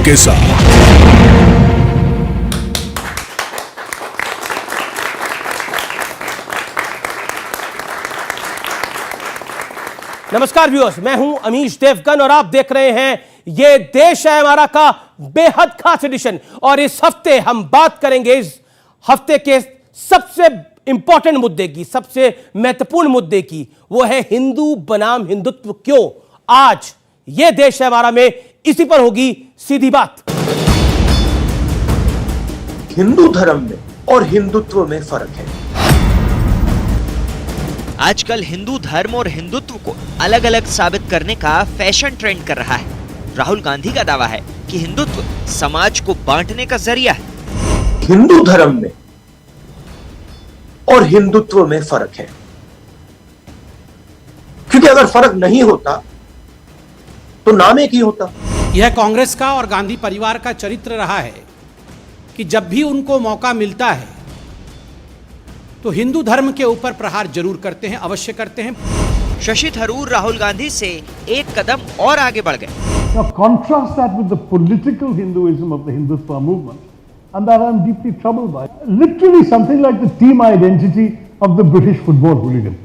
के साथ। नमस्कार व्यूअर्स, मैं हूं अमीश देवगन और आप देख रहे हैं ये देश है हमारा का बेहद खास एडिशन। और इस हफ्ते हम बात करेंगे इस हफ्ते के सबसे इंपॉर्टेंट मुद्दे की, सबसे महत्वपूर्ण मुद्दे की। वो है हिंदू बनाम हिंदुत्व क्यों। आज ये देश है हमारा में इसी पर होगी सीधी बात। हिंदू धर्म में और हिंदुत्व में फर्क है। आजकल हिंदू धर्म और हिंदुत्व को अलग अलग साबित करने का फैशन ट्रेंड कर रहा है। राहुल गांधी का दावा है कि हिंदुत्व समाज को बांटने का जरिया है। हिंदू धर्म में और हिंदुत्व में फर्क है, क्योंकि अगर फर्क नहीं होता तो नाम एक ही होता। यह कांग्रेस का और गांधी परिवार का चरित्र रहा है कि जब भी उनको मौका मिलता है तो हिंदू धर्म के ऊपर प्रहार जरूर करते हैं, अवश्य करते हैं। शशि थरूर राहुल गांधी से एक कदम और आगे बढ़ गए। Now contrast that with the political Hinduism of the Hindutva movement, and that I'm deeply troubled by. Literally something like the team identity of the British football hooligan.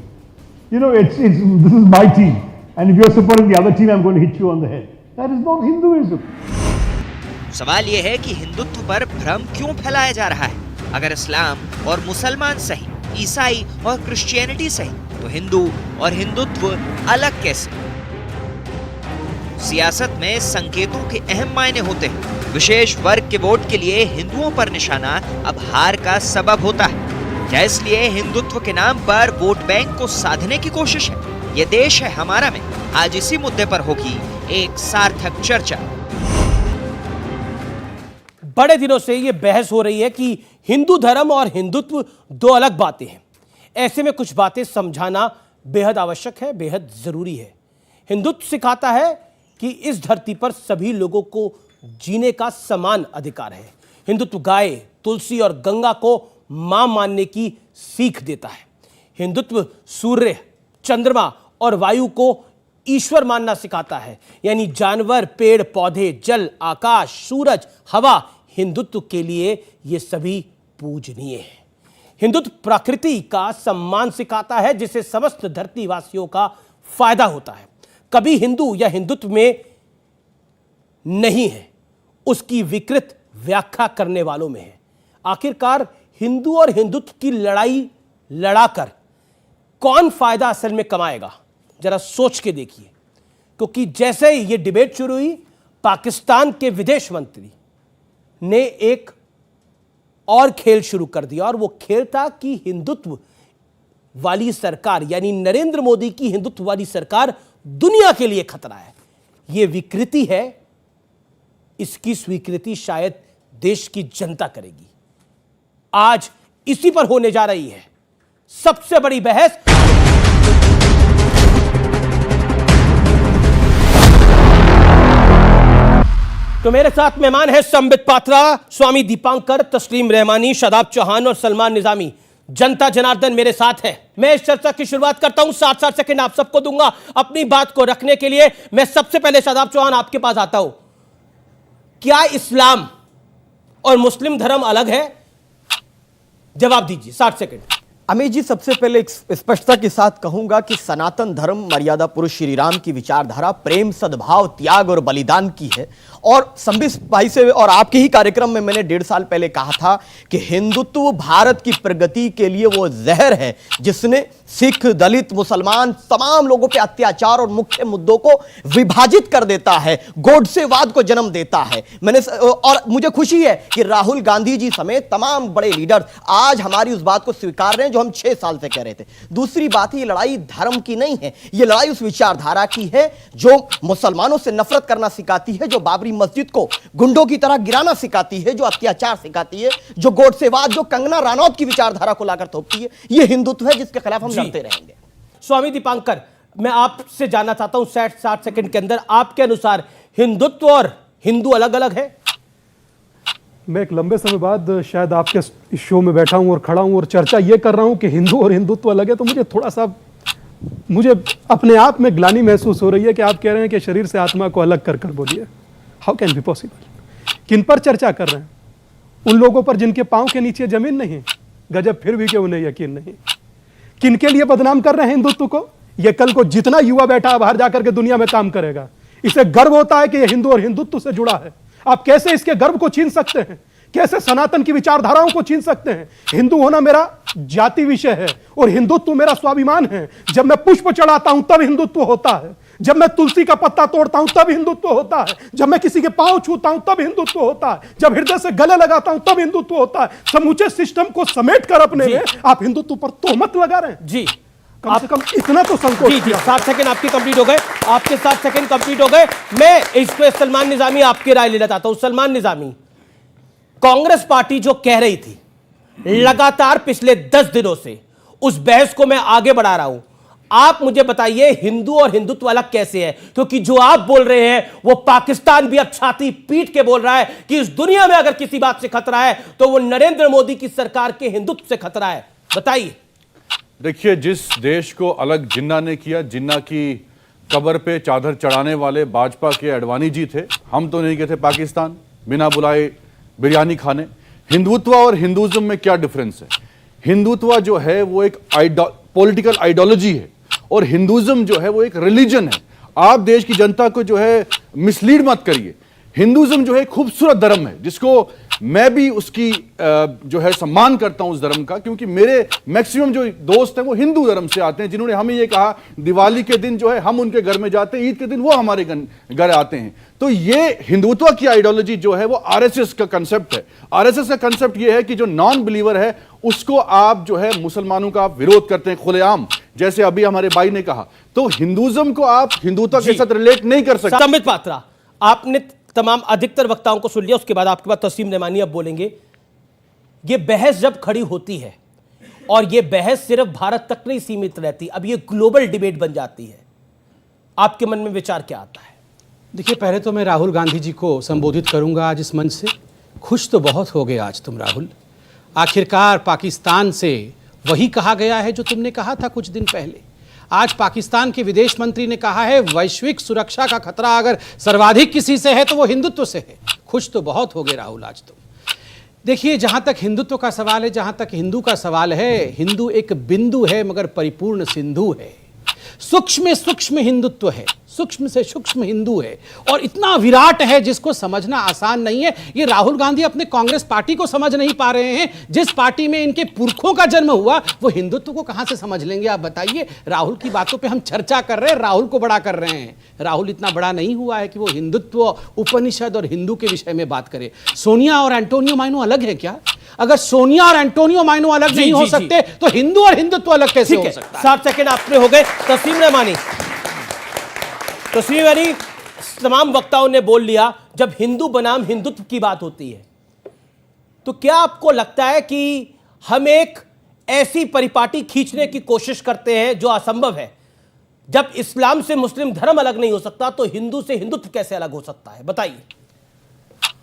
You know, this is my team, and if you're supporting the other team, I'm going to hit you on the head. That is not Hinduism. सवाल यह है कि हिंदुत्व पर भ्रम क्यों फैलाया जा रहा है। अगर इस्लाम और मुसलमान सही, ईसाई और क्रिश्चियनिटी सही, तो हिंदू और हिंदुत्व अलग कैसे। सियासत में संकेतों के अहम मायने होते हैं। विशेष वर्ग के वोट के लिए हिंदुओं पर निशाना अब हार का सबब होता है। क्या इसलिए हिंदुत्व के नाम पर वोट बैंक को साधने की कोशिश है। ये देश है हमारा में आज इसी मुद्दे पर होगी एक सार्थक चर्चा। बड़े दिनों से यह बहस हो रही है कि हिंदू धर्म और हिंदुत्व दो अलग बातें हैं। ऐसे में कुछ बातें समझाना बेहद आवश्यक है, बेहद जरूरी है। हिंदुत्व सिखाता है कि इस धरती पर सभी लोगों को जीने का समान अधिकार है। हिंदुत्व गाय, तुलसी और गंगा को मां मानने की सीख देता है। हिंदुत्व सूर्य, चंद्रमा और वायु को ईश्वर मानना सिखाता है, यानी जानवर, पेड़ पौधे, जल, आकाश, सूरज, हवा, हिंदुत्व के लिए ये सभी पूजनीय है। हिंदुत्व प्रकृति का सम्मान सिखाता है, जिससे समस्त धरतीवासियों का फायदा होता है। कभी हिंदू या हिंदुत्व में नहीं है, उसकी विकृत व्याख्या करने वालों में है। आखिरकार हिंदू और हिंदुत्व की लड़ाई लड़ाकर कौन फायदा असल में कमाएगा, जरा सोच के देखिए। क्योंकि जैसे ही ये डिबेट शुरू हुई, पाकिस्तान के विदेश मंत्री ने एक और खेल शुरू कर दिया, और वो खेल था कि हिंदुत्व वाली सरकार, यानी नरेंद्र मोदी की हिंदुत्व वाली सरकार दुनिया के लिए खतरा है। ये विकृति है, इसकी स्वीकृति शायद देश की जनता करेगी। आज इसी पर होने जा रही है सबसे बड़ी बहस। तो मेरे साथ मेहमान है संबित पात्रा, स्वामी दीपांकर, तस्लीम रहमानी, शादाब चौहान और सलमान निजामी। जनता जनार्दन मेरे साथ है। मैं इस चर्चा की शुरुआत करता हूं, 7-7 सेकंड आप सबको दूंगा अपनी बात को रखने के लिए। मैं सबसे पहले शादाब चौहान आपके पास आता हूं। क्या इस्लाम और मुस्लिम धर्म अलग है? जवाब दीजिए, 60 सेकंड। अमित जी, सबसे पहले एक स्पष्टता के साथ कहूंगा कि सनातन धर्म मर्यादा पुरुष श्री राम की विचारधारा प्रेम, सद्भाव, त्याग और बलिदान की है। और संबित भाई से और आपके ही कार्यक्रम में मैंने 1.5 साल पहले कहा था कि हिंदुत्व भारत की प्रगति के लिए वो जहर है जिसने सिख, दलित, मुसलमान तमाम लोगों पे अत्याचार और मुख्य मुद्दों को विभाजित कर देता है, गोडसेवाद को जन्म देता है। और मुझे खुशी है कि राहुल गांधी जी समेत तमाम बड़े लीडर आज हमारी उस बात को स्वीकार रहे हैं जो हम 6 साल से कह रहे थे। दूसरी बात, ये लड़ाई धर्म की नहीं है, ये लड़ाई उस विचारधारा की है जो मुसलमानों से नफरत करना सिखाती है, जो बाबरी मस्जिद को गुंडों की तरह गिराना सिखाती है, जो अत्याचार सिखाती है, जो गोडसेवाद, जो कंगना रनौत की विचारधारा को लाकर थोपती है। ये हिंदुत्व है जिसके खिलाफ हम लड़ते रहेंगे। स्वामी दीपांकर, मैं आपसे जानना चाहता हूं 60 सेकंड के अंदर, आपके अनुसार हिंदुत्व और हिंदू अलग अलग है? मैं एक लंबे समय बाद शायद आपके इस शो में बैठा हूं और खड़ा हूं और चर्चा ये कर रहा हूं कि हिंदू और हिंदुत्व अलग है, तो मुझे थोड़ा सा मुझे अपने आप में ग्लानि महसूस हो रही है कि आप कह रहे हैं कि शरीर से आत्मा को अलग कर बोलिए। How can be possible? किन पर चर्चा कर रहे हैं? उन लोगों पर जिनके पांव के नीचे जमीन नहीं है। गजब, फिर भी क्यों उन्हें यकीन नहीं। किन के लिए बदनाम कर रहे हैं हिंदुत्व को? ये कल को जितना युवा बैठा है बाहर जाकर के दुनिया में काम करेगा, इसे गर्व होता है कि यह हिंदू और हिंदुत्व से जुड़ा है। आप कैसे इसके गर्व को छीन सकते हैं? कैसे सनातन की विचारधाराओं को छीन सकते हैं? हिंदू होना मेरा जाति विषय है और हिंदुत्व मेरा स्वाभिमान है। जब मैं पुष्प चढ़ाता हूं तब हिंदुत्व होता है, जब मैं तुलसी का पत्ता तोड़ता हूं तब हिंदुत्व होता है, जब मैं किसी के पांव छूता हूं तब हिंदुत्व होता है, जब हृदय से गले लगाता हूं तब हिंदुत्व होता है। समूचे सिस्टम को समेट कर अपने में आप हिंदुत्व पर तोहमत लगा रहे हैं। जी, कम से कम इतना तो संकोच। जी, 7 सेकंड आपके कंप्लीट हो गए, आपके 7 सेकंड कंप्लीट हो गए। मैं इस पे सलमान निजामी आपकी राय लेना चाहता हूं। सलमान निजामी, कांग्रेस पार्टी जो कह रही थी लगातार पिछले 10 दिनों से, उस बहस को मैं आगे बढ़ा रहा हूं। आप मुझे बताइए हिंदू और हिंदुत्व अलग कैसे है? क्योंकि जो आप बोल रहे हैं वो पाकिस्तान भी अब छाती पीट के बोल रहा है कि इस दुनिया में अगर किसी बात से खतरा है तो वो नरेंद्र मोदी की सरकार के हिंदुत्व से खतरा है। बताइए। देखिए, जिस देश को अलग जिन्ना ने किया, जिन्ना की कब्र पे चादर चढ़ाने वाले भाजपा के अडवाणी जी थे। हम तो नहीं गए थे पाकिस्तान बिना बुलाए बिरयानी खाने। हिंदुत्व और हिंदुज्म में क्या डिफरेंस है? हिंदुत्व जो है वो एक पॉलिटिकल आइडियोलॉजी है और हिंदुज्म जो है वो एक रिलीजन है। आप देश की जनता को जो है मिसलीड मत करिए। हिंदुज्म जो है खूबसूरत धर्म है जिसको मैं भी उसकी जो है सम्मान करता हूं उस धर्म का, क्योंकि मेरे मैक्सिमम जो दोस्त हैं वो हिंदू धर्म से आते हैं, जिन्होंने हमें ये कहा दिवाली के दिन जो है हम उनके घर में जाते हैं, ईद के दिन वो हमारे घर आते हैं। तो ये हिंदुत्व की आइडियोलॉजी जो है वो आरएसएस का कंसेप्ट है। आरएसएस का कंसेप्ट ये है कि जो नॉन बिलीवर है उसको आप जो है मुसलमानों का आप विरोध करते हैं खुलेआम, जैसे अभी हमारे भाई ने कहा। तो हिंदुज्म को आप हिंदुत्व के साथ रिलेट नहीं कर सकते। संबित पात्रा, आपने तमाम अधिकतर वक्ताओं को सुन लिया, उसके बाद आपके बाद तस्लीम रहमानी अब बोलेंगे। ये बहस जब खड़ी होती है और ये बहस सिर्फ भारत तक नहीं सीमित रहती, अब ये ग्लोबल डिबेट बन जाती है, आपके मन में विचार क्या आता है? देखिए, पहले तो मैं राहुल गांधी जी को संबोधित करूंगा आज इस मंच से। खुश तो बहुत हो गए आज तुम राहुल। आखिरकार पाकिस्तान से वही कहा गया है जो तुमने कहा था कुछ दिन पहले। आज पाकिस्तान के विदेश मंत्री ने कहा है वैश्विक सुरक्षा का खतरा अगर सर्वाधिक किसी से है तो वो हिंदुत्व से है। खुश तो बहुत हो गए राहुल आज तुम। देखिए, जहां तक हिंदुत्व का सवाल है, जहां तक हिंदू का सवाल है, हिंदू एक बिंदु है मगर परिपूर्ण सिंधु है। सूक्ष्म सूक्ष्म हिंदुत्व है, सूक्ष्म से सूक्ष्म हिंदू है और इतना विराट है जिसको समझना आसान नहीं है। ये राहुल गांधी अपने कांग्रेस पार्टी को समझ नहीं पा रहे हैं। जिस पार्टी में इनके पुरखों का जन्म हुआ वो हिंदुत्व को कहां से समझ लेंगे? आप बताइए। राहुल की बातों पे हम चर्चा कर रहे हैं, राहुल को बड़ा कर रहे हैं। राहुल इतना बड़ा नहीं हुआ है कि वो हिंदुत्व, उपनिषद और हिंदू के विषय में बात करे। सोनिया और एंटोनियो माइनो अलग है क्या? अगर सोनिया और एंटोनियो माइनो अलग नहीं हो सकते तो हिंदू और हिंदुत्व अलग कैसे हो सकता है? 7 सेकंड आपने हो गए। तस्लीम रहमानी, तस्लीम रहमानी, तमाम वक्ताओं ने बोल लिया जब हिंदू बनाम हिंदुत्व की बात होती है तो क्या आपको लगता है कि हम एक ऐसी परिपाटी खींचने की कोशिश करते हैं जो असंभव है? जब इस्लाम से मुस्लिम धर्म अलग नहीं हो सकता तो हिंदू से हिंदुत्व कैसे अलग हो सकता है? बताइए।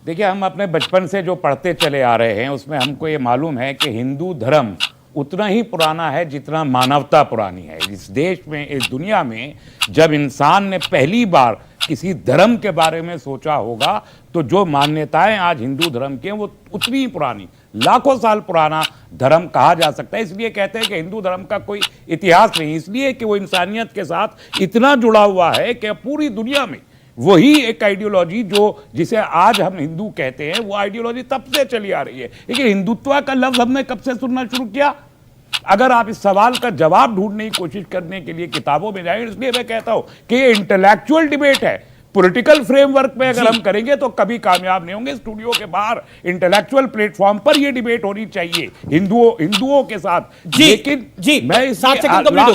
देखिए, हम अपने बचपन से जो पढ़ते चले आ रहे हैं उसमें हमको ये मालूम है कि हिंदू धर्म उतना ही पुराना है जितना मानवता पुरानी है। इस देश में, इस दुनिया में जब इंसान ने पहली बार किसी धर्म के बारे में सोचा होगा तो जो मान्यताएं आज हिंदू धर्म की हैं वो उतनी ही पुरानी, लाखों साल पुराना धर्म कहा जा सकता है। इसलिए कहते हैं कि हिंदू धर्म का कोई इतिहास नहीं, इसलिए कि वो इंसानियत के साथ इतना जुड़ा हुआ है कि पूरी दुनिया में वही एक आइडियोलॉजी जिसे आज हम हिंदू कहते हैं वो आइडियोलॉजी तब से चली आ रही है। लेकिन हिंदुत्व का लफ्ज हमने कब से सुनना शुरू किया? अगर आप इस सवाल का जवाब ढूंढने की कोशिश करने के लिए किताबों में जाएं, इसलिए मैं कहता हूं कि ये इंटेलेक्चुअल डिबेट है। पॉलिटिकल फ्रेमवर्क में अगर हम करेंगे तो कभी कामयाब नहीं होंगे। स्टूडियो के बाहर इंटेलेक्चुअल प्लेटफॉर्म पर यह डिबेट होनी चाहिए हिंदुओं के साथ। लेकिन मैं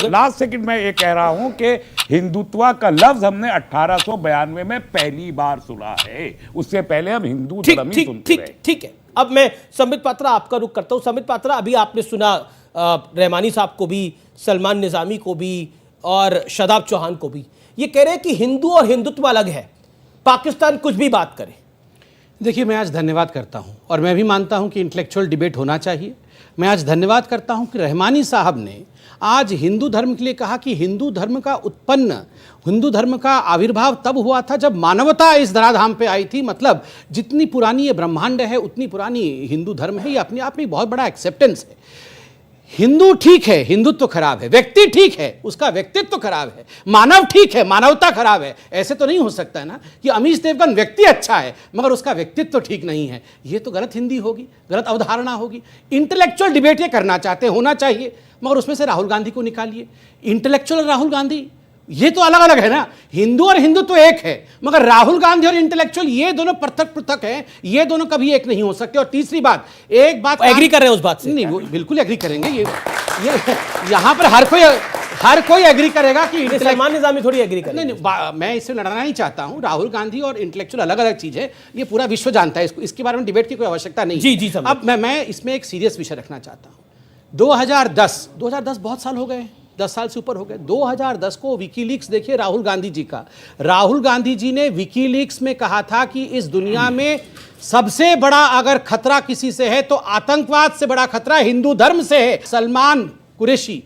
लास्ट सेकंड में ये कह रहा हूं कि हिंदुत्व का लफ्ज हमने 1892 में पहली बार सुना है, उससे पहले हम हिंदू धर्म ही सुनते रहे। ठीक है, अब मैं संबित पात्रा आपका रुख करता हूं। संबित पात्रा, अभी आपने सुना रहमानी साहब को भी, सलमान निजामी को भी और शादाब चौहान को भी, ये कह रहे हैं कि हिंदू और हिंदुत्व अलग है, पाकिस्तान कुछ भी बात करे। देखिए, मैं आज धन्यवाद करता हूं और मैं भी मानता हूं कि इंटेलेक्चुअल डिबेट होना चाहिए। मैं आज धन्यवाद करता हूं कि रहमानी साहब ने आज हिंदू धर्म के लिए कहा कि हिंदू धर्म का आविर्भाव तब हुआ था जब मानवता इस धराधाम पे आई थी। मतलब जितनी पुरानी ये ब्रह्मांड है उतनी पुरानी हिंदू धर्म है। ये अपने आप में बहुत बड़ा एक्सेप्टेंस है। हिंदू ठीक है, हिंदुत्व तो खराब है। व्यक्ति ठीक है, उसका व्यक्तित्व तो खराब है। मानव ठीक है, मानवता खराब है। ऐसे तो नहीं हो सकता है ना कि अमीश देवगन व्यक्ति अच्छा है मगर उसका व्यक्तित्व तो ठीक नहीं है। ये तो गलत हिंदी होगी, गलत अवधारणा होगी। इंटेलेक्चुअल डिबेट ये करना चाहते होना चाहिए मगर उसमें से राहुल गांधी को निकालिए। इंटेलेक्चुअल राहुल गांधी ये तो अलग अलग है ना। हिंदू और हिंदू तो एक है मगर राहुल गांधी और इंटेलेक्चुअल ये दोनों पृथक पृथक हैं। ये दोनों कभी एक नहीं हो सकते। और तीसरी बात, एक बात एग्री कर रहे हैं उस बात से? नहीं, वो बिल्कुल एग्री करेंगे। ये यहाँ पर हर कोई एग्री करेगा कि सलमान निजामी थोड़ी एग्री करेंगे। नहीं, मैं इससे लड़ना नहीं चाहता हूँ। राहुल गांधी और इंटेलेक्चुअल अलग अलग चीज है। ये पूरा विश्व जानता है इसके बारे में डिबेट की कोई आवश्यकता नहीं। जी जी। अब मैं इसमें एक सीरियस विषय रखना चाहता हूँ। 2010 बहुत साल हो गए, 10 साल से ऊपर हो गए। 2010 को विकीलीक्स देखिए राहुल गांधी जी का। राहुल गांधी जी ने विकीलीक्स में कहा था कि इस दुनिया में सबसे बड़ा अगर खतरा किसी से है तो आतंकवाद से बड़ा खतरा हिंदू धर्म से है। सलमान कुरैशी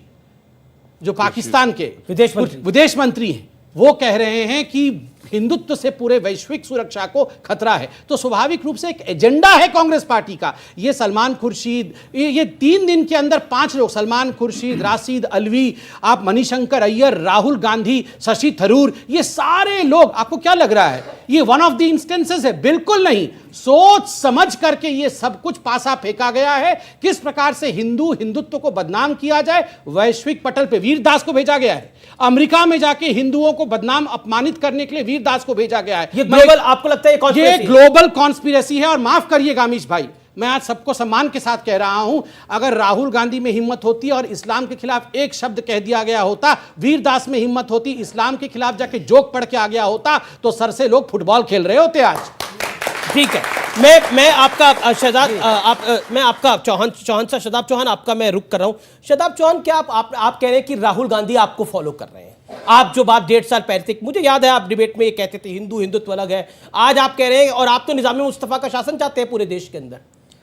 जो पाकिस्तान के विदेश मंत्री हैं वो कह रहे हैं कि हिंदुत्व से पूरे वैश्विक सुरक्षा को खतरा है। तो स्वाभाविक रूप से एक एजेंडा है कांग्रेस पार्टी का। ये सलमान खुर्शीद, ये 3 दिन के अंदर 5 लोग, सलमान खुर्शीद, राशिद अलवी, आप मणिशंकर अय्यर, राहुल गांधी, शशि थरूर, ये सारे लोग, आपको क्या लग रहा है ये वन ऑफ द इंस्टेंसेस है? बिल्कुल नहीं। सोच समझ करके ये सब कुछ पासा फेंका गया है। किस प्रकार से हिंदुत्व को बदनाम किया जाए, वैश्विक पटल पे वीरदास को भेजा गया है। अमेरिका में जाके हिंदुओं को बदनाम अपमानित करने के लिए वीरदास को भेजा गया है। ये ग्लोबल, आपको लगता है ये ग्लोबल कॉन्स्पिरेसी है? और माफ करिएगा अमीश भाई, मैं आज सबको सम्मान के साथ कह रहा हूं, अगर राहुल गांधी में हिम्मत होती और इस्लाम के खिलाफ एक शब्द कह दिया गया होता, वीरदास में हिम्मत होती, इस्लाम के खिलाफ जाके जोक पढ़ के आ गया होता, तो सर से लोग फुटबॉल खेल रहे होते आज। ठीक है। मैं आपका शहजाद मैं आपका चौहान साहब, शदाब चौहान, आपका मैं रुक कर रहा हूं। शदाब चौहान, क्या आप कह रहे हैं कि राहुल गांधी आपको फॉलो कर रहे हैं? आप जो बात 1.5 साल पहले तक, मुझे याद है आप डिबेट में ये कहते थे हिंदुत्व अलग है, आज आप कह रहे हैं, और आप तो निजाम मुस्तफा का शासन चाहते हैं पूरे देश के अंदर।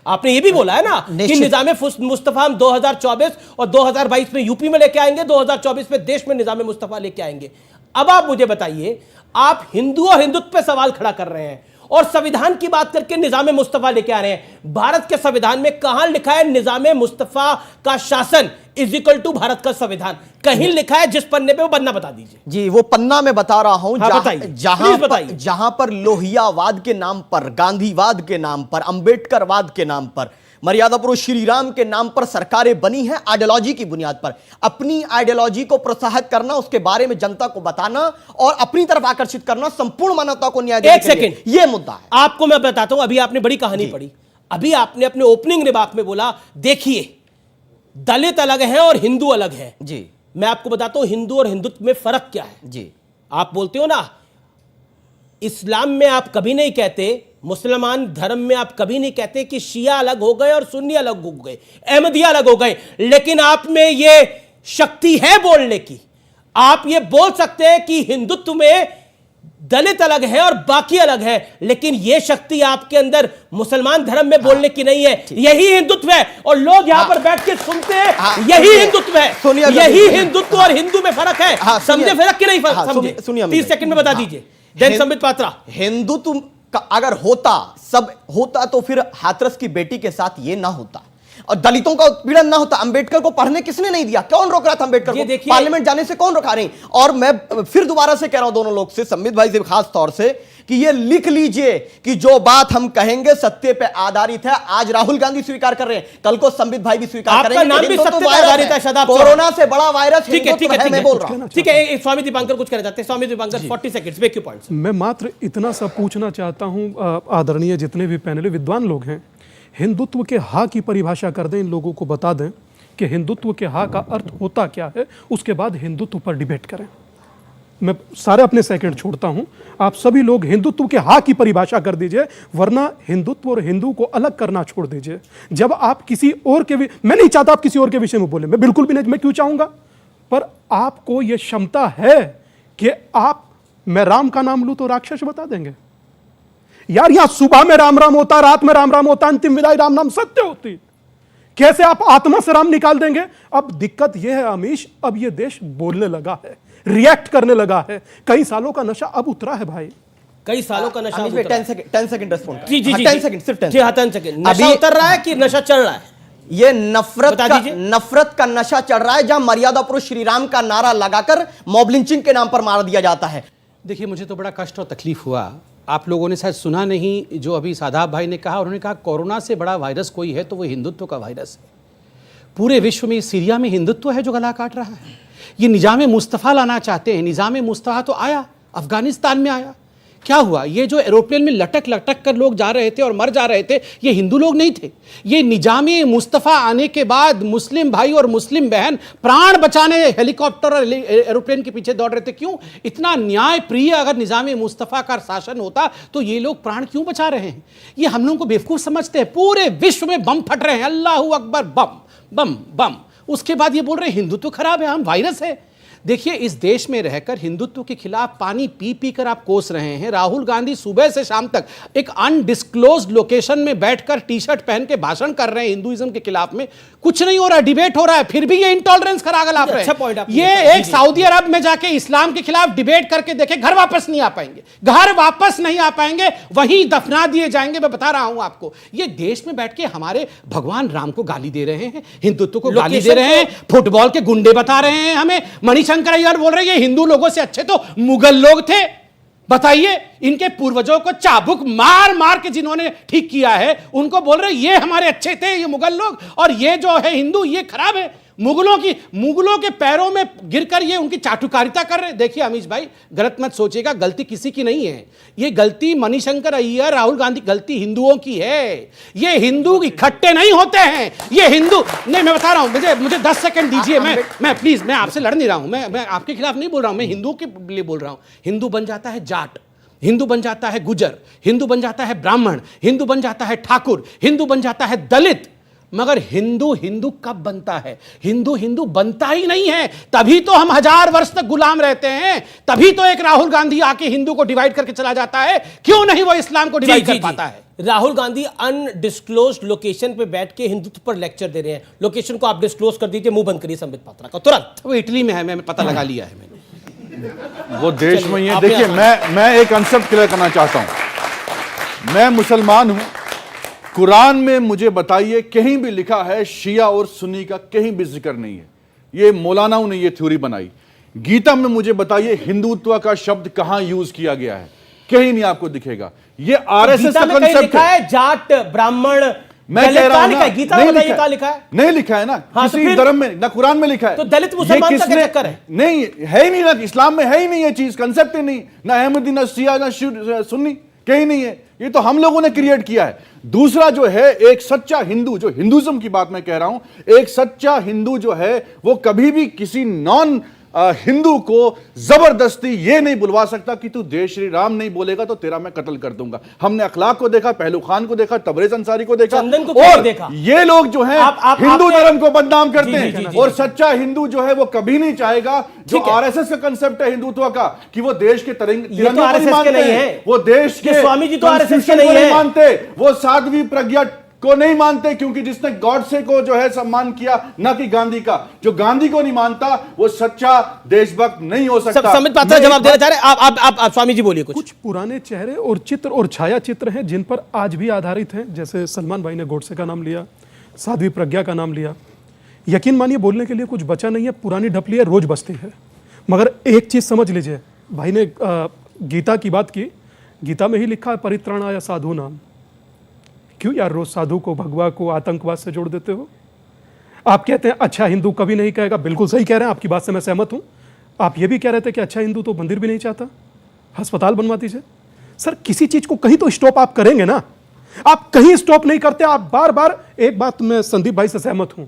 आपने ये भी बोला है ना कि निजाम मुस्तफा हम 2024 और 2022 में यूपी में लेके आएंगे, 2024 में देश में निजाम मुस्तफा लेके आएंगे। अब आप मुझे बताइए, आप हिंदू और हिंदुत्व पे सवाल खड़ा कर रहे हैं और संविधान की बात करके निजाम मुस्तफा लेके आ रहे हैं। भारत के संविधान में कहां लिखा है निजाम मुस्तफा का शासन इज इक्वल टू भारत का संविधान? कहीं लिखा है? जिस पन्ने पे वो पन्ना बता दीजिए। जी, वो पन्ना मैं बता रहा हूं। हाँ, जहां पर लोहियावाद के नाम पर, गांधीवाद के नाम पर, अंबेडकरवाद के नाम पर, मर्यादा पुरुष श्री राम के नाम पर सरकारें बनी हैं आइडियोलॉजी की बुनियाद पर। अपनी आइडियोलॉजी को प्रोत्साहित करना, उसके बारे में जनता को बताना और अपनी तरफ आकर्षित करना, संपूर्ण मानवता को न्याय देने के लिए यह मुद्दा है। आपको मैं बताता हूं, अभी आपने बड़ी कहानी पढ़ी। अभी आपने अपने ओपनिंग रिमार्क में बोला, देखिए दलित अलग है और हिंदू अलग है। जी, मैं आपको बताता हूं हिंदू और हिंदुत्व में फर्क क्या है। जी, आप बोलते हो ना, इस्लाम में आप कभी नहीं कहते, मुसलमान धर्म में आप कभी नहीं कहते कि शिया अलग हो गए और सुन्नी अलग हो गए, अहमदिया अलग हो गए, लेकिन आप में यह शक्ति है बोलने की। आप ये बोल सकते हैं कि हिंदुत्व में दलित अलग है और बाकी अलग है, लेकिन यह शक्ति आपके अंदर मुसलमान धर्म में बोलने की नहीं है। यही हिंदुत्व है और लोग यहां पर बैठ के सुनते हैं, यही हिंदुत्व है। यही हिंदुत्व और हिंदू में फरक है। समझे फर्क कि नहीं फर्क? समझे? 30 सेकंड में बता दीजिए। देन संबित पात्रा, हिंदुत्व का अगर सब होता तो फिर हाथरस की बेटी के साथ ये ना होता और दलितों का उत्पीड़न ना होता। अंबेडकर को पढ़ने किसने नहीं दिया? कौन रोक रहा था अंबेडकर को? पार्लियामेंट जाने से कौन रोका नहीं? और मैं फिर दोबारा से कह रहा हूं दोनों लोग से, संबित भाई से खास तौर से, कि ये लिख लीजिए कि जो बात हम कहेंगे सत्य पे आधारित है। आज राहुल गांधी स्वीकार कर रहे हैं, कल को संबित भाई भी स्वीकार करेंगे। नाम भी सत्य पे आधारित है। शदाब, कोरोना से बड़ा वायरस ठीक है, मैं बोल रहा हूं। ठीक है, स्वामी दीपांकर कुछ कहना चाहते हैं। Swami Dipankar, 40 seconds, make your points. मैं मात्र इतना सा पूछना चाहता हूं, आदरणीय जितने भी पैनल विद्वान लोग हैं, हिंदुत्व के हा की परिभाषा कर दें, इन लोगों को बता दें कि हिंदुत्व के हा का अर्थ होता क्या है, उसके बाद हिंदुत्व पर डिबेट करें। मैं सारे अपने सेकंड छोड़ता हूं, आप सभी लोग हिंदुत्व के हा की परिभाषा कर दीजिए, वरना हिंदुत्व और हिंदू को अलग करना छोड़ दीजिए। जब आप किसी और के, मैं नहीं चाहता आप किसी और के विषय में बोले, मैं बिल्कुल भी नहीं, मैं क्यों चाहूंगा, पर आपको यह क्षमता है कि मैं राम का नाम लूं तो राक्षस बता देंगे। यार यहां सुबह में राम राम होता, रात में राम राम होता, अंतिम विदाई राम नाम सत्य होती। कैसे आप आत्मा से राम निकाल देंगे? अब दिक्कत यह है अमीश, अब यह देश बोलने लगा है, रिएक्ट करने लगा है। कई सालों का नशा अब उतरा है भाई, कई सालों का नशा अमीश भाई 10 सेकंड रेस्पॉन्ड। जी जी जी 10 सेकंड, सिर्फ 10 जी हाँ 10 सेकंड। नशा अभी उतर रहा है कि नशा चढ़ रहा है? ये नफरत बता का दीजिए। नफरत का नशा चढ़ रहा है, जहां मर्यादा पुरुष श्री राम का नारा लगाकर मॉब लिंचिंग के नाम पर मार दिया जाता है। देखिए, मुझे तो बड़ा कष्ट और तकलीफ हुआ। आप लोगों ने शायद सुना नहीं जो अभी सादाब भाई ने कहा। उन्होंने कहा कोरोना से बड़ा वायरस कोई है तो वो हिंदुत्व का वायरस है। पूरे विश्व में सीरिया में हिंदुत्व है जो गला काट रहा है। ये निजाम मुस्तफ़ा लाना चाहते हैं। निजाम मुस्तफ़ा तो आया, अफगानिस्तान में आया। क्या हुआ? ये जो एरोप्लेन में लटक लटक कर लोग जा रहे थे और मर जा रहे थे, ये हिंदू लोग नहीं थे। ये निजाम मुस्तफ़ा आने के बाद मुस्लिम भाई और मुस्लिम बहन प्राण बचाने हेलीकॉप्टर और एरोप्लेन के पीछे दौड़ रहे थे। क्यों? इतना न्याय प्रिय अगर निजाम मुस्तफ़ा का शासन होता तो ये लोग प्राण क्यों बचा रहे हैं? ये हम लोगों को बेवकूफ़ समझते हैं। पूरे विश्व में बम फट रहे हैं, अल्लाहू अकबर, बम बम बम। उसके बाद ये बोल रहे हैं हिंदुत्व खराब है, हम वायरस है। देखिए, इस देश में रहकर हिंदुत्व के खिलाफ पानी पी पी कर आप कोस रहे हैं। राहुल गांधी सुबह से शाम तक एक अनडिस्क्लोज्ड लोकेशन में बैठकर टी शर्ट पहन के भाषण कर रहे हैं हिंदुइज्म के खिलाफ में। कुछ नहीं हो रहा है, डिबेट हो रहा है, फिर भी ये इंटॉलरेंस करा गला रहे अच्छा पॉइंट हैं। आपने ये बताया। एक सऊदी अरब में जाके इस्लाम के खिलाफ डिबेट करके देखे, घर वापस नहीं आ पाएंगे, घर वापस नहीं आ पाएंगे, वहीं दफना दिए जाएंगे। मैं बता रहा हूं आपको, ये देश में बैठ के हमारे भगवान राम को गाली दे रहे हैं, हिंदुत्व को गाली दे रहे हैं, फुटबॉल के गुंडे बता रहे हैं हमें। मणिशंकर अय्यर बोल रहे हैं हिंदू लोगों से अच्छे तो मुगल लोग थे। बताइए, इनके पूर्वजों को चाबुक मार मार के जिन्होंने ठीक किया है, उनको बोल रहे ये हमारे अच्छे थे ये मुगल लोग, और ये जो है हिंदू ये खराब है। मुगलों के पैरों में गिरकर ये उनकी चाटुकारिता कर रहे। देखिए अमीश भाई, गलत मत सोचिएगा, गलती किसी की नहीं है। ये गलती मणिशंकर अय्यर, राहुल गांधी, गलती हिंदुओं की है। ये हिंदू इकट्ठे नहीं होते हैं, ये हिंदू नहीं। मैं बता रहा हूं, मुझे 10 सेकंड दीजिए। मैं प्लीज, मैं आपसे लड़ नहीं रहा हूं, मैं आपके खिलाफ नहीं बोल रहा हूं, मैं हिंदुओं के लिए बोल रहा हूं। हिंदू बन जाता है जाट, हिंदू बन जाता है गुजर, हिंदू बन जाता है ब्राह्मण, हिंदू बन जाता है ठाकुर, हिंदू बन जाता है दलित। मगर हिंदू हिंदू कब बनता है? हिंदू हिंदू बनता ही नहीं है। तभी तो हम 1000 वर्ष तक गुलाम रहते हैं। तभी तो एक राहुल गांधी आके हिंदू को डिवाइड करके चला जाता है। क्यों नहीं वो इस्लाम को डिवाइड कर पाता है? राहुल गांधी अनडिस्क्लोज्ड लोकेशन पे बैठ के हिंदुत्व पर लेक्चर दे रहे हैं। लोकेशन को आप डिस्क्लोज कर दीजिए, मुंह बंद करिए संबित पात्रा का तुरंत। वो इटली में है, मैं पता लगा लिया है मैंने। वो देश में ही है। आपने देखिए, मैं एक कंसेप्ट क्लियर करना चाहता हूं। मैं मुसलमान हूं। कुरान में मुझे बताइए कहीं भी लिखा है शिया और सुन्नी का कहीं भी जिक्र नहीं है। ये मौलानाओं ने ये थ्योरी बनाई। गीता में मुझे बताइए हिंदुत्व का शब्द कहां यूज किया गया है? कहीं नहीं आपको दिखेगा। ये आरएसएस का कंसेप्ट लिखा है जाट ब्राह्मण। मैं कह रहा हूं ना, गीता में बताइए कहां लिखा है? नहीं लिखा है ना। हाँ, किसी धर्म में ना कुरान में लिखा है। तो दलित मुसलमान का क्या चक्कर है? नहीं है ही नहीं ना, इस्लाम में है ही नहीं ये चीज, कंसेप्ट ही नहीं। ना अहमदी, ना शिया, ना सुन्नी, कहीं नहीं है। ये तो हम लोगों ने क्रिएट किया है। दूसरा जो है, एक सच्चा हिंदू, जो हिंदुइज्म की बात मैं कह रहा हूं, एक सच्चा हिंदू जो है वो कभी भी किसी नॉन हिंदू को जबरदस्ती ये नहीं बुलवा सकता कि तू जय श्री राम नहीं बोलेगा तो तेरा मैं कत्ल कर दूंगा। हमने अखलाक को देखा, पहलू खान को देखा, तबरेज अंसारी को देखा, चंदन को और देखा। ये लोग जो है हिंदू धर्म को बदनाम करते जी, हैं। जी, जी, और सच्चा हिंदू जो है वो कभी नहीं चाहेगा, जो आरएसएस का कंसेप्ट है हिंदुत्व का, कि वो देश के तिरंगे को नहीं मानते हैं, वो देश के स्वामी जी तो आरएसएस के नहीं मानते, वो साध्वी प्रज्ञा को नहीं मानते, क्योंकि जिसने गॉडसे को जो है सम्मान किया, ना कि गांधी का। जो गांधी को नहीं मानता वो सच्चा देशभक्त नहीं हो सकता। संबित पात्रा जवाब देना चाह रहे हैं। आप स्वामी जी बोलिए। कुछ पुराने चेहरे और चित्र और छाया चित्र हैं जिन पर आज भी आधारित हैं। जैसे सलमान भाई ने गोडसे का नाम लिया, साध्वी प्रज्ञा का नाम लिया। यकीन मानिए बोलने के लिए कुछ बचा नहीं है। पुरानी ढपलियां रोज बसती है। मगर एक चीज समझ लीजिए, भाई ने गीता की बात की। गीता में ही लिखा है परित्राणाय साधु नाम। क्यों यार रोज साधु को, भगवा को आतंकवाद से जोड़ देते हो? आप कहते हैं अच्छा हिंदू कभी नहीं कहेगा। बिल्कुल सही कह रहे हैं, आपकी बात से मैं सहमत हूं। आप ये भी कह रहे थे कि अच्छा हिंदू तो मंदिर भी नहीं चाहता, अस्पताल बनवा दीजिए। सर किसी चीज को कहीं तो स्टॉप आप करेंगे ना। आप कहीं स्टॉप नहीं करते। आप बार बार, एक बात मैं संदीप भाई से सहमत हूं,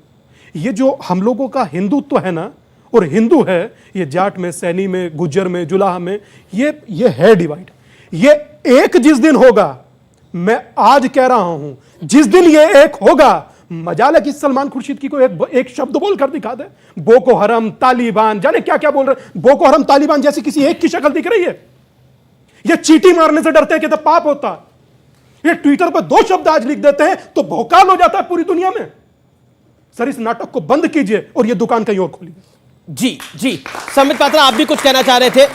ये जो हम लोगों का हिंदुत्व है ना, और हिंदू है ये जाट में, सैनी में, गुज्जर में, जुलाहा में, ये है डिवाइड। ये एक जिस दिन होगा, मैं आज कह रहा हूं, जिस दिन ये एक होगा, मजाल है कि सलमान खुर्शीद की कोई एक शब्द बोल कर दिखा दे। बोको हरम, तालिबान, जाने क्या क्या बोल रहे। बोको हरम, तालिबान जैसी किसी एक की शक्ल दिख रही है? ये चीटी मारने से डरते हैं कि तो पाप होता। ये ट्विटर पर 2 शब्द आज लिख देते हैं तो भौकाल हो जाता है पूरी दुनिया में। सर इस नाटक को बंद कीजिए और ये दुकान कहीं और खोलिए। जी जी, संबित पात्रा आप भी कुछ कहना चाह रहे थे,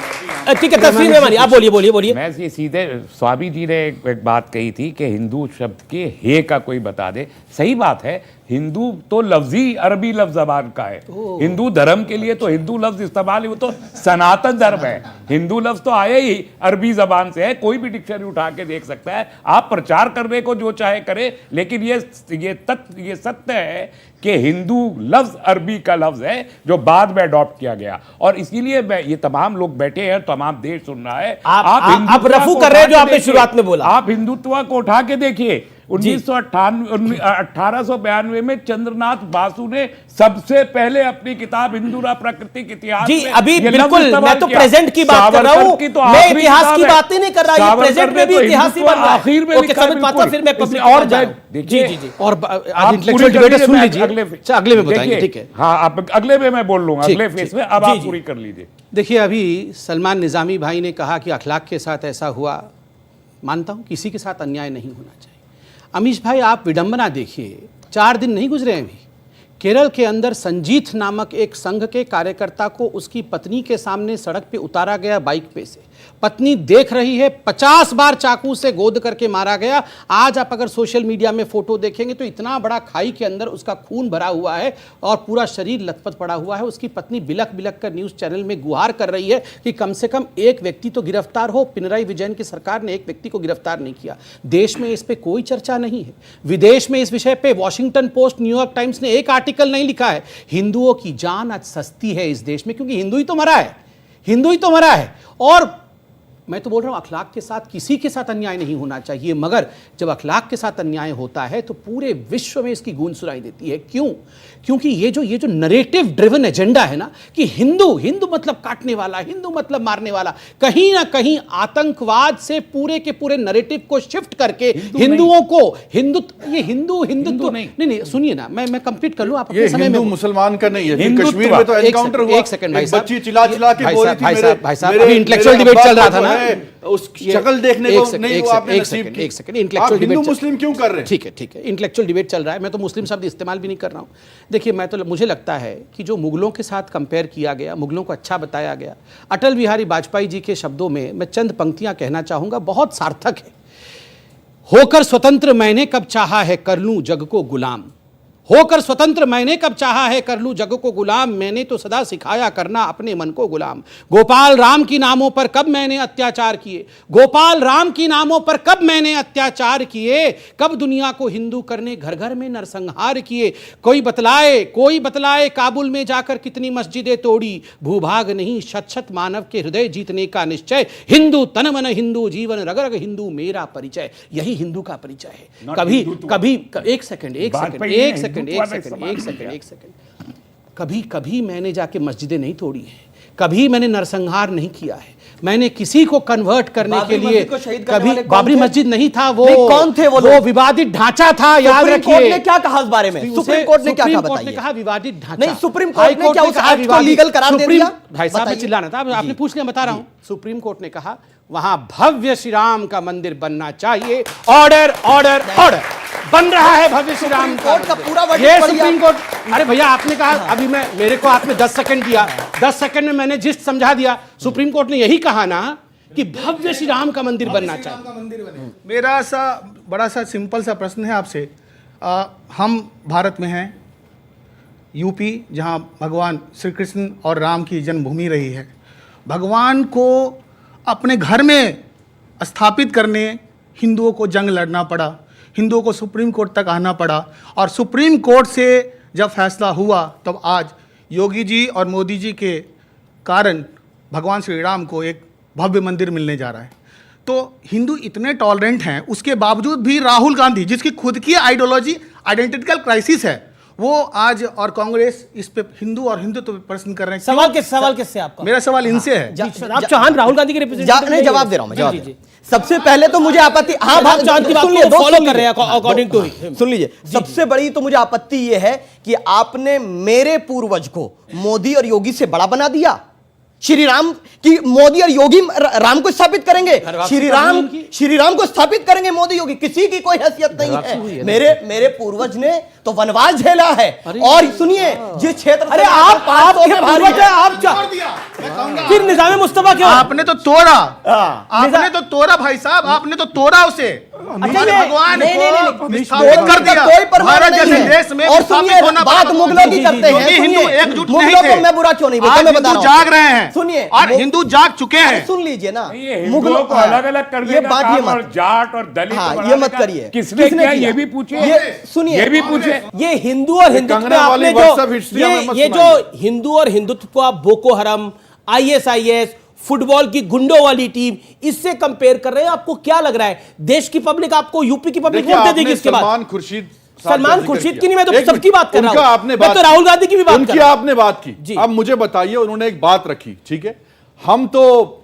ठीक है, तस्वीर में मानिए, आप बोलिए। मैं ये सीधे स्वामी जी ने एक बात कही थी कि हिंदू शब्द के हे का कोई बता दे। सही बात है, हिंदू तो लफ्जी अरबी लफ्ज जबान का है। हिंदू धर्म के लिए तो हिंदू लफ्ज इस्तेमाल, वो तो सनातन धर्म है। हिंदू लफ्ज तो आए ही अरबी जबान से है, कोई भी डिक्शनरी उठा के देख सकता है। आप प्रचार करने को जो चाहे करे, लेकिन ये सत्य है कि हिंदू लफ्ज अरबी का लफ्ज है जो बाद में अडॉप्ट किया गया। और इसीलिए ये तमाम लोग बैठे हैं, तमाम देश सुन रहा है। आप रफू कर रहे हैं जो आपने शुरुआत में बोला। आप हिंदुत्व को उठा के देखिए। 1892 में चंद्रनाथ बासु ने सबसे पहले अपनी किताब हिंदूरा प्राकृतिक इतिहास जी, में अभी ये बिल्कुल लफ्ज मैं तो किया। प्रेजेंट की बात कर रहा हूं, तो मैं आखिरी इतिहास किताब की है। बात ही नहीं कर रहा, ये प्रेजेंट में भी इतिहास ही बन रहा है। आखिर में ओके, लिखा संबित पात्रा, फिर मैं पब्लिक और जी जी और आज इंटेलेक्चुअल डिबेट सुन लीजिए, अगले में बताएंगे, ठीक है। हाँ, आप अगले में मैं बोल लूंगा, अगले फेस में। अब आप पूरी कर लीजिए। देखिए, अभी सलमान निजामी भाई ने कहा कि अखलाक के साथ ऐसा हुआ। मानता हूं किसी के साथ अन्याय नहीं होना चाहिए। अमीश भाई, आप विडंबना देखिए, 4 दिन नहीं गुजरे हैं अभी, केरल के अंदर संजीत नामक एक संघ के कार्यकर्ता को उसकी पत्नी के सामने सड़क पे उतारा गया बाइक पे से। पत्नी देख रही है, 50 बार चाकू से गोद करके मारा गया। आज आप अगर सोशल मीडिया में फोटो देखेंगे तो इतना बड़ा खाई के अंदर उसका खून भरा हुआ है और पूरा शरीर लथपथ पड़ा हुआ है। उसकी पत्नी बिलख बिलख कर न्यूज़ चैनल में गुहार कर रही है कि कम से कम एक व्यक्ति तो गिरफ्तार हो। पिनराई विजयन की सरकार ने एक व्यक्ति को गिरफ्तार नहीं किया। देश में इस पर कोई चर्चा नहीं है। विदेश में इस विषय पर वॉशिंगटन पोस्ट, न्यूयॉर्क टाइम्स ने एक आर्टिकल नहीं लिखा है। हिंदुओं की जान आज सस्ती है इस देश में, क्योंकि हिंदू ही तो मरा है, हिंदू ही तो मरा है। और मैं तो बोल रहा हूं, अखलाक के साथ किसी के साथ अन्याय नहीं होना चाहिए, मगर जब अखलाक के साथ अन्याय होता है तो पूरे विश्व में इसकी गूंज सुनाई देती है। क्यों? क्योंकि ये जो नरेटिव ड्रिवन एजेंडा है ना, कि हिंदू मतलब काटने वाला, हिंदू मतलब मारने वाला, कहीं ना कहीं आतंकवाद से पूरे के पूरे नरेटिव को शिफ्ट करके हिंदुओं को हिंदुत्व नहीं, सुनिए ना, मैं कंप्लीट कर लूं, आप अपने समय में। मुसलमान का नहीं है, कश्मीर में तो एनकाउंटर हुआ, एक सेकंड भाई साहब, बच्ची चिल्ला के बोल रही थी, भाई साहब अभी इंटेलेक्चुअल डिबेट चल रहा था ना, उस शक्ल देखने को नहीं वो आपने नसीब की। एक सेकंड, इंटेलेक्चुअल डिबेट, हिंदू मुस्लिम क्यों कर रहे हैं? ठीक है, इंटेलेक्चुअल डिबेट चल रहा है। मैं तो मुस्लिम शब्द इस्तेमाल भी नहीं कर रहा हूं। देखिए, मुझे लगता है कि जो मुगलों के साथ कंपेयर किया गया, मुगलों को अच्छा बताया गया, अटल बिहारी वाजपेयी जी के शब्दों में मैं चंद पंक्तियां कहना चाहूंगा, बहुत सार्थक है। होकर स्वतंत्र मैंने कब चाहा है कर लूं जग को गुलाम, होकर स्वतंत्र मैंने कब चाहा है कर लूं जग को गुलाम, मैंने तो सदा सिखाया करना अपने मन को गुलाम। गोपाल राम की नामों पर कब मैंने अत्याचार किए, गोपाल राम की नामों पर कब मैंने अत्याचार किए, कब दुनिया को हिंदू करने घर घर में नरसंहार किए। कोई बतलाए काबुल में जाकर कितनी मस्जिदें तोड़ी, भूभाग नहीं शत शत मानव के हृदय जीतने का निश्चय, हिंदू तन मन हिंदू जीवन रग रग हिंदू मेरा परिचय। यही हिंदू का परिचय है। कभी एक सेकंड कभी मैंने जाके मस्जिदें नहीं तोड़ी है, कभी मैंने नरसंहार नहीं किया है, मैंने किसी को कन्वर्ट करने के लिए कभी, बाबरी मस्जिद नहीं था, वो कौन थे वो विवादित ढांचा था। याद रखिए, सुप्रीम कोर्ट ने क्या कहा इस बारे में? सुप्रीम कोर्ट ने क्या कहा बताइए? कहा विवादित ढांचा नहीं, सुप्रीम कोर्ट ने क्या उस एक्ट को लीगल करार दे दिया? भाई साहब, मैं चिल्लाना था, आपने पूछ लिया, बता रहा हूं। सुप्रीम कोर्ट ने कहा वहां भव्य श्री राम का मंदिर बनना चाहिए। ऑर्डर बन रहा है भव्य श्री राम का पूरा ये सुप्रीम कोर्ट। अरे भैया, आपने कहा, अभी मेरे को आपने 10 सेकंड दिया, 10 सेकंड में मैंने जिस्ट समझा दिया। सुप्रीम कोर्ट ने यही कहा ना कि भव्य श्री राम का मंदिर बनना चाहिए। मेरा बड़ा सा सिंपल सा प्रश्न है आपसे। हम भारत में हैं, यूपी, जहां भगवान श्री कृष्ण और राम की जन्मभूमि रही है। भगवान को अपने घर में स्थापित करने हिंदुओं को जंग लड़ना पड़ा, हिंदुओं को सुप्रीम कोर्ट तक आना पड़ा, और सुप्रीम कोर्ट से जब फैसला हुआ तब आज योगी जी और मोदी जी के कारण भगवान श्री राम को एक भव्य मंदिर मिलने जा रहा है। तो हिंदू इतने टॉलरेंट हैं, उसके बावजूद भी राहुल गांधी, जिसकी खुद की आइडियोलॉजी आइडेंटिकल क्राइसिस है, वो आज, और कांग्रेस इस पे हिंदू और हिंदुत्व पे प्रश्न कर रहे हैं। सवाल किससे आपका? मेरा सवाल इनसे है। आप चौहान राहुल गांधी के रिप्रेजेंटेटिव नहीं, जवाब दे रहा हूं मैं। सबसे पहले तो मुझे आपत्ति, सुन लीजिए, सबसे बड़ी तो मुझे आपत्ति यह है कि आपने मेरे पूर्वज को मोदी और योगी से बड़ा बना दिया। श्री राम की मोदी और योगी राम को स्थापित करेंगे, श्री राम को स्थापित करेंगे मोदी योगी, किसी की कोई हैसियत नहीं है। मेरे पूर्वज ने तो वनवास झेला है। और सुनिए, जिस क्षेत्र अरे आप फिर निजाम मुस्तफा क्यों? आपने तो तोड़ा, आपने तो तोड़ा भाई साहब, आपने तो तोड़ा उसे। हमारे भगवान को विस्थापित कर दिया। भारत जैसे देश में और सुनिए, बात मुगलों की करते हैं। हिंदू एकजुट नहीं मुगलों थे। को मैं बुरा क्यों नहीं बोलता, आज मैं बता हिंदू रहा हूं। जाग रहे हैं, सुनिए, और हिंदू जाग चुके हैं। सुन लीजिए ना, मुगलों को अलग अलग कर ये बात ये और मत, जाट और दलित हाँ, को ये बनाने मत का करिए। किसने किया ये भी पूछिए। ये सुनिए, ये भी पूछे। ये हिंदू और हिंदुत्व में आपने जो हिंदू और हिंदुत्व को आप बोको हरम, आईएसआईएस, फुटबॉल की गुंडों वाली टीम, इससे कंपेयर कर रहे हैं। आपको क्या लग रहा है, देश की पब्लिक आपको, यूपी की पब्लिक वोट दे देगी इसके बाद? सलमान खुर्शीद की नहीं, मैं तो सबकी बात कर रहा हूं। मैं तो राहुल गांधी की भी बात कर रहा हूं। आपने बात की, अब मुझे बताइए, उन्होंने एक बात रखी, ठीक है, हम तो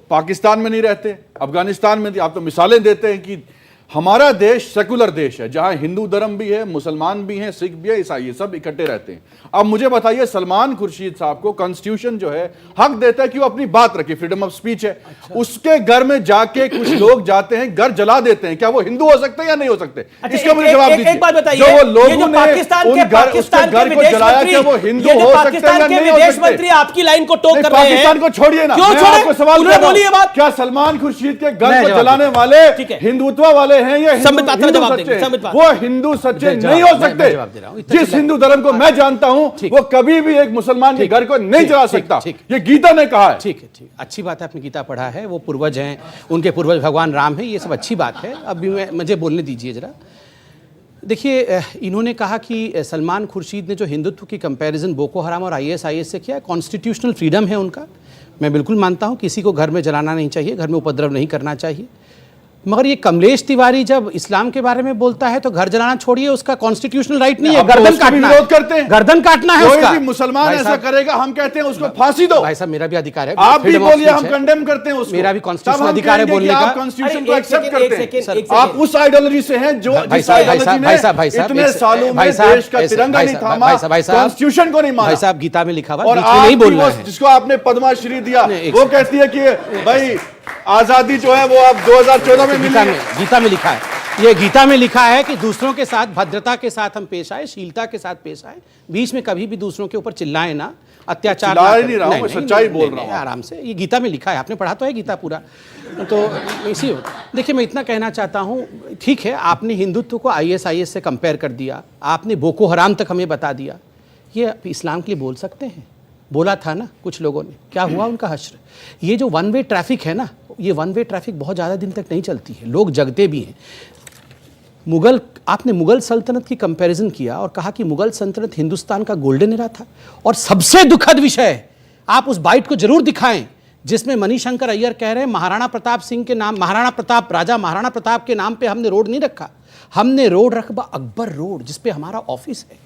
पाकिस्तान में नहीं रहते, अफगानिस्तान में, आप तो मिसालें देते हैं कि हमारा देश सेकुलर देश है, जहां हिंदू धर्म भी है, मुसलमान भी हैं, सिख भी है, ईसाई, ये सब इकट्ठे रहते हैं। अब मुझे बताइए, सलमान खुर्शीद साहब को कॉन्स्टिट्यूशन जो है हक देता है कि वो अपनी बात रखे, फ्रीडम ऑफ स्पीच है। उसके घर में जाके कुछ लोग जाते हैं, घर जला देते हैं, क्या वो हिंदू हो सकते हैं या नहीं हो सकते? इसका मुझे जवाब दीजिए। एक बात बताइए, जो वो लोगों ने पाकिस्तान उन घर को जलाया, क्या वो हिंदू हो सकते हैं या नहीं हो विदेश सकते? मंत्री आपकी लाइन को टोक कर रहे हैं। पाकिस्तान को छोड़िए ना, क्यों मैं छोड़े? आपको सवाल कर रहा बोलिए हूं, बात। क्या सलमान खुर्शीद के घर को जलाने वाले हिंदुत्व वाले हैं या वो हिंदू सच्चे नहीं हो सकते? जिस हिंदू धर्म को मैं जानता हूं, वो कभी भी एक मुसलमान के घर को नहीं जला सकता। ये गीता ने कहा है। ठीक है, ठीक, अच्छी बात है, आपने गीता पढ़ा है, वो पूर्वज हैं, उनके पूर्वज भगवान राम हैं, ये सब अच्छी बात है। अभी मुझे बोलने दीजिए जरा। देखिए, इन्होंने कहा कि सलमान खुर्शीद ने जो हिंदुत्व की कंपैरिजन बोको हराम और आईएसआईएस से किया, कॉन्स्टिट्यूशनल फ्रीडम है उनका, मैं बिल्कुल मानता हूं, किसी को घर में जलाना नहीं चाहिए, घर में उपद्रव नहीं करना चाहिए। मगर ये कमलेश तिवारी जब इस्लाम के बारे में बोलता है तो घर जलाना छोड़िए, उसका कॉन्स्टिट्यूशनल राइट नहीं है, गर्दन काटना विरोध करते हैं, गर्दन काटना है उसका। कोई भी मुसलमान ऐसा करेगा, हम कहते हैं उसको फांसी दो। भाई साहब, मेरा भी अधिकार है, आप भी बोलिए, हम कंडेम करते हैं उसको। मेरा भी कॉन्स्टिट्यूशनल अधिकार है बोलने का। कॉन्स्टिट्यूशन को एक्सेप्ट करते हैं। आप उस आइडियोलॉजी से हैं जो जिस आइडियोलॉजी ने इतने सालों में देश का तिरंगा नहीं थामा, कॉन्स्टिट्यूशन को नहीं माना। भाई साहब, गीता में लिखा हुआ, और नहीं बोलना है। जिसको आपने पद्मश्री दिया, वो कहती है कि भाई आजादी जो है वो अब 2014 में मिली है। गीता में लिखा है, ये गीता में लिखा है कि दूसरों के साथ भद्रता के साथ हम पेश आए, शीलता के साथ पेश आए, बीच में कभी भी दूसरों के ऊपर चिल्लाएं ना, अत्याचार चिल्ला नहीं रहा हूं, मैं सच्चाई बोल रहा हूं, आराम से। ये गीता में लिखा है, आपने पढ़ा तो है गीता पूरा, तो इसी हो। देखिए, मैं इतना कहना चाहता हूं, ठीक है, आपने हिंदुत्व को आईएसआईएस से कंपेयर कर दिया, आपने बोको हराम तक हमें बता दिया, ये इस्लाम के लिए बोल सकते हैं? बोला था ना कुछ लोगों ने, क्या हुआ उनका हश्र? ये जो वन वे ट्रैफिक है ना, ये वन वे ट्रैफिक बहुत ज़्यादा दिन तक नहीं चलती है, लोग जगते भी हैं। आपने मुगल सल्तनत की कंपैरिजन किया और कहा कि मुगल सल्तनत हिंदुस्तान का गोल्डन एरा था, और सबसे दुखद विषय, आप उस बाइट को जरूर दिखाएं जिसमें मणिशंकर अय्यर कह रहे हैं महाराणा प्रताप सिंह के नाम, राजा महाराणा प्रताप के नाम पे हमने रोड नहीं रखा, हमने रोड रखा अकबर रोड, जिसपे हमारा ऑफिस है।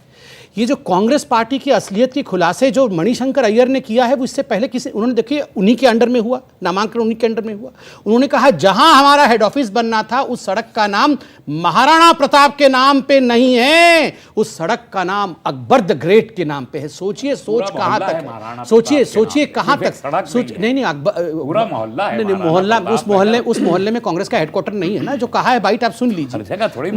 ये जो कांग्रेस पार्टी की असलियत के खुलासे जो मणिशंकर अय्यर ने किया है, वो इससे पहले किसी, उन्होंने देखिए उन्हीं के अंडर में हुआ, नामांकन उन्हीं के अंडर में हुआ। उन्होंने कहा जहां हमारा हेड ऑफिस बनना था, उस सड़क का नाम महाराणा प्रताप के नाम पे नहीं है, उस सड़क का नाम अकबर द ग्रेट के नाम पे है। सोचिए, सोच कहां तक है, सोचिए कहां तक, नहीं अकबर पूरा मोहल्ला है, नहीं मोहल्ला, उस मोहल्ले में कांग्रेस का हेडक्वार्टर नहीं है ना, जो कहा है बाइट आप सुन लीजिए। थोड़ी